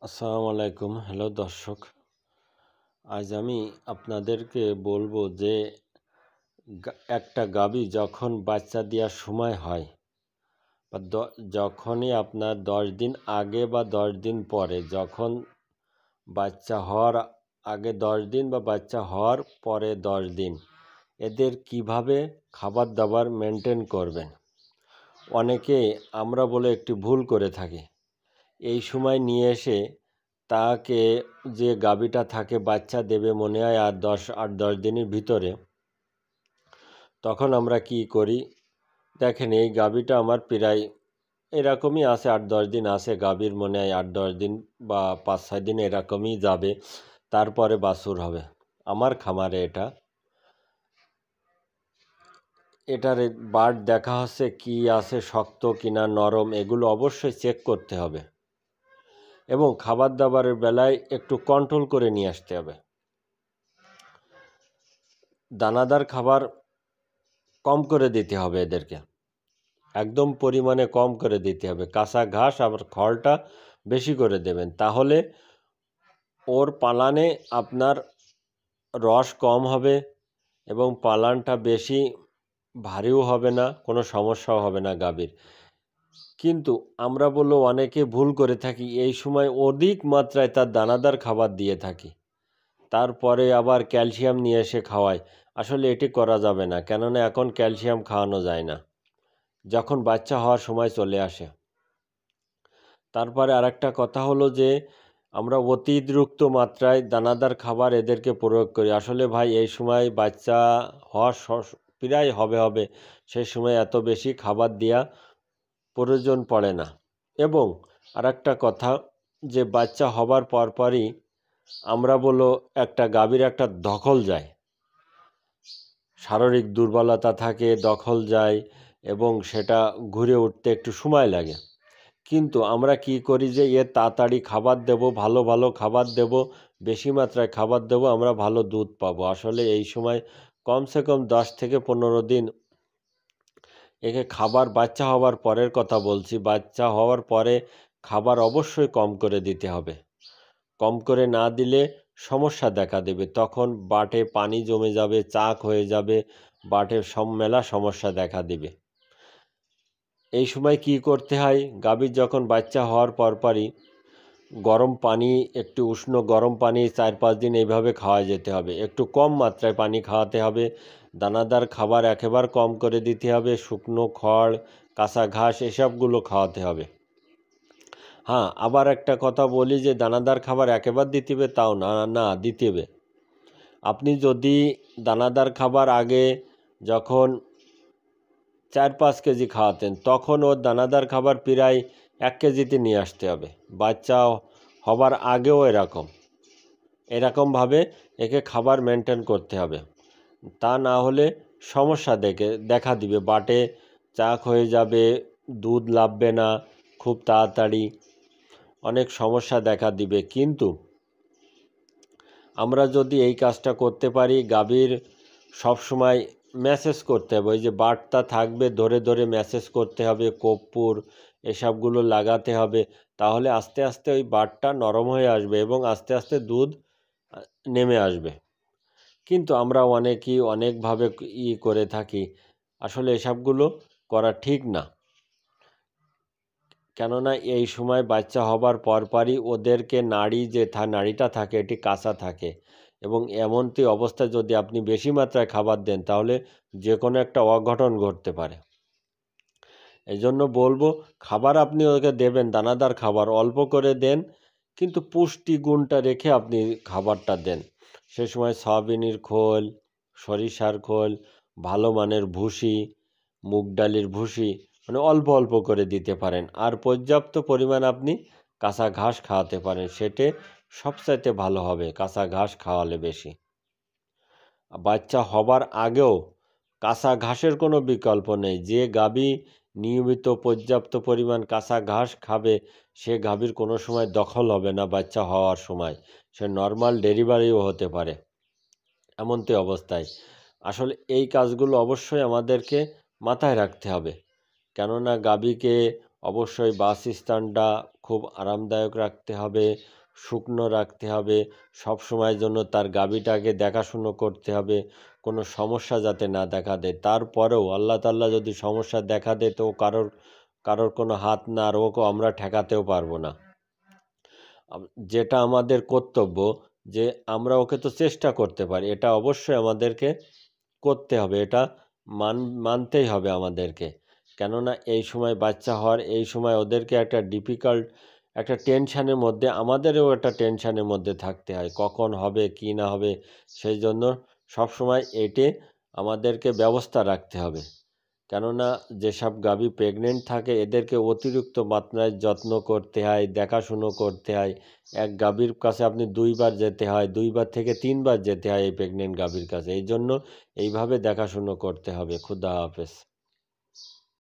আসসালামু আলাইকুম। হ্যালো দর্শক, আজ আমি আপনাদেরকে বলবো যে একটা গাভী যখন বাচ্চা দেওয়ার সময় হয় বা যখনই আপনার 10 দিন আগে বা 10 দিন পরে, যখন বাচ্চা হওয়ার আগে 10 দিন বা বাচ্চা হওয়ার পরে 10 দিন, এদের কিভাবে খাবার দাবার মেনটেন করবেন। অনেকে আমরা বলে একটি ভুল করে থাকি, এই সময় নিয়ে এসে তাকে, যে গাভীটা থাকে বাচ্চা দেবে মনে হয় আর 8-10 দিনের ভিতরে, তখন আমরা কি করি দেখেন, এই গাভীটা আমার প্রায় এরকমই আছে, 8-10 দিন আছে গাভীর, মনে হয় 8-10 দিন বা 5-6 দিন এরকমই যাবে, তারপরে বাছুর হবে। আমার খামারে এটার বাট দেখা হচ্ছে কি আছে, শক্ত কিনা নরম, এগুলো অবশ্যই চেক করতে হবে এবং খাবার দাবারের বেলায় একটু কন্ট্রোল করে নিয়ে আসতে হবে। দানাদার খাবার কম করে দিতে হবে এদেরকে, একদম পরিমাণে কম করে দিতে হবে। কাঁচা ঘাস আবার খড়টা বেশি করে দেবেন, তাহলে ওর পালানে আপনার রস কম হবে এবং পালানটা বেশি ভারীও হবে না, কোনো সমস্যাও হবে না গাভীর। কিন্তু আমরা অনেকে ভুল করে থাকি, এই সময় অধিক মাত্রায় তার দানাদার খাবার দিয়ে থাকি, তারপরে আবার ক্যালসিয়াম নিয়ে এসে খাওয়ায়। আসলে এটি করা যাবে না, কেননা এখন ক্যালসিয়াম খাওয়ানো যায় না, যখন বাচ্চা হওয়ার সময় চলে আসে। তারপরে আরেকটা কথা হলো যে আমরা অতিরিক্ত মাত্রায় দানাদার খাবার এদেরকে প্রয়োগ করি। আসলে ভাই, এই সময় বাচ্চা হওয়ার প্রায় হবে, সেই সময় এত বেশি খাবার দেওয়া প্রয়োজন পড়ে না। এবং আরেকটা কথা, যে বাচ্চা হবার পরপরই আমরা একটা গাভীর একটা দখল যায়, শারীরিক দুর্বলতা থাকে, দখল যায় এবং সেটা ঘুরে উঠতে একটু সময় লাগে। কিন্তু আমরা কি করি যে তাড়াতাড়ি খাবার দেব, ভালো ভালো খাবার দেব, বেশি মাত্রায় খাবার দেব, আমরা ভালো দুধ পাবো। আসলে এই সময় কমসে কম 10 থেকে 15 দিন একে খাবার, বাচ্চা হওয়ার পরের কথা বলছি, বাচ্চা হওয়ার পরে খাবার অবশ্যই কম করে দিতে হবে। কম করে না দিলে সমস্যা দেখা দেবে, তখন বাটে পানি জমে যাবে, চাক হয়ে যাবে, বাটে মেলা সমস্যা দেখা দেবে। এই সময় কি করতে হয়, গাভীর যখন বাচ্চা হওয়ার পরপরই গরম পানি, একটু উষ্ণ গরম পানি 4-5 দিন এইভাবে খাওয়া যেতে হবে, একটু কম মাত্রায় পানি খাওয়াতে হবে, দানাদার খাবার একেবারে কম করে দিতে হবে, শুকনো খড়, কাঁচা ঘাস এসবগুলো খাওয়াতে হবে। হ্যাঁ, আবার একটা কথা বলি যে দানাদার খাবার একেবারে দিতে হবে তাও না, না দিতে হবে। আপনি যদি দানাদার খাবার আগে যখন 4-5 কেজি খাওয়াতেন, তখন ওর দানাদার খাবার প্রায় 1 কেজিতে নিয়ে আসতে হবে। বাচ্চা হবার আগেও এরকমভাবে একে খাবার মেনটেন করতে হবে, তা না হলে সমস্যা দেখা দিবে, বাটে চাক হয়ে যাবে, দুধ লাভবে না খুব তাড়াতাড়ি, অনেক সমস্যা দেখা দিবে। কিন্তু আমরা যদি এই কাজটা করতে পারি, গাভীর সবসময় ম্যাসেজ করতে হবে, ওই যে বাটটা থাকবে ধরে ধরে ম্যাসেজ করতে হবে, কর্পূর এসবগুলো লাগাতে হবে, তাহলে আস্তে আস্তে ওই বাটটা নরম হয়ে আসবে এবং আস্তে আস্তে দুধ নেমে আসবে। কিন্তু আমরা অনেকেই অনেকভাবে করে থাকি, আসলে এসবগুলো করা ঠিক না, কেননা এই সময় বাচ্চা হবার পরপরই ওদেরকে নাড়িটা থাকে এটি কাঁচা থাকে, এবং এমনটি অবস্থায় যদি আপনি বেশি মাত্রায় খাবার দেন, তাহলে যে কোনো একটা অঘটন ঘটতে পারে। এই জন্য বলবো, খাবার আপনি ওকে দেবেন, দানাদার খাবার অল্প করে দেন, কিন্তু পুষ্টি গুণটা রেখে আপনি খাবারটা দেন। সে সময় সয়াবিনের খোল, সরিষার খোল, ভালো মানের ভুসি, মুগ ডালের ভুসি, মানে অল্প অল্প করে দিতে পারেন, আর পর্যাপ্ত পরিমাণ আপনি কাঁচা ঘাস খাওয়াতে পারেন, সেটা সবচাইতে ভালো হবে, কাঁচা ঘাস খাওয়ালে বেশি। বাচ্চা হবার আগেও কাঁচা ঘাসের কোনো বিকল্প নেই, যে গাভী নিয়মিত পর্যাপ্ত পরিমাণ কাঁচা ঘাস খাবে, সে গাভীর কোনো সময় দখল হবে না বাচ্চা হওয়ার সময়, সে নর্মাল ডেলিভারিও হতে পারে এমনটি অবস্থায়। আসলে এই কাজগুলো অবশ্যই আমাদেরকে মাথায় রাখতে হবে, কেননা গাভীকে অবশ্যই বাসস্থানটা খুব আরামদায়ক রাখতে হবে, শুকনো রাখতে হবে, সব সময়ের জন্য তার গাভীটাকে দেখাশুনো করতে হবে, কোনো সমস্যা যাতে না দেখা দেয়। তারপরেও আল্লাহ তাআলা যদি সমস্যা দেখা দেয় তো কারোর কোনো হাত না, আর ওকে আমরা ঠেকাতেও পারবো না। যেটা আমাদের কর্তব্য যে আমরা ওকে তো চেষ্টা করতে পারি, এটা অবশ্যই আমাদেরকে করতে হবে, এটা মানতেই হবে আমাদেরকে। কেননা এই সময় বাচ্চা হওয়ার, এই সময় ওদেরকে একটা ডিফিকাল্ট একটা টেনশানের মধ্যে, আমাদেরও একটা টেনশানের মধ্যে থাকতে হয়, কখন হবে কি না হবে। সেই জন্য সবসময় এটে আমাদেরকে ব্যবস্থা রাখতে হবে। কেননা যেসব গাভী প্রেগনেন্ট থাকে এদেরকে অতিরিক্ত মাত্রায় যত্ন করতে হয়, দেখাশুনো করতে হয়। এক গাভীর কাছে আপনি 2 বার যেতে হয়, 2 বার থেকে 3 বার যেতে হয় এই প্রেগনেন্ট গাভীর কাছে। এই জন্য এইভাবে দেখাশুনো করতে হবে। খুদা হাফেজ।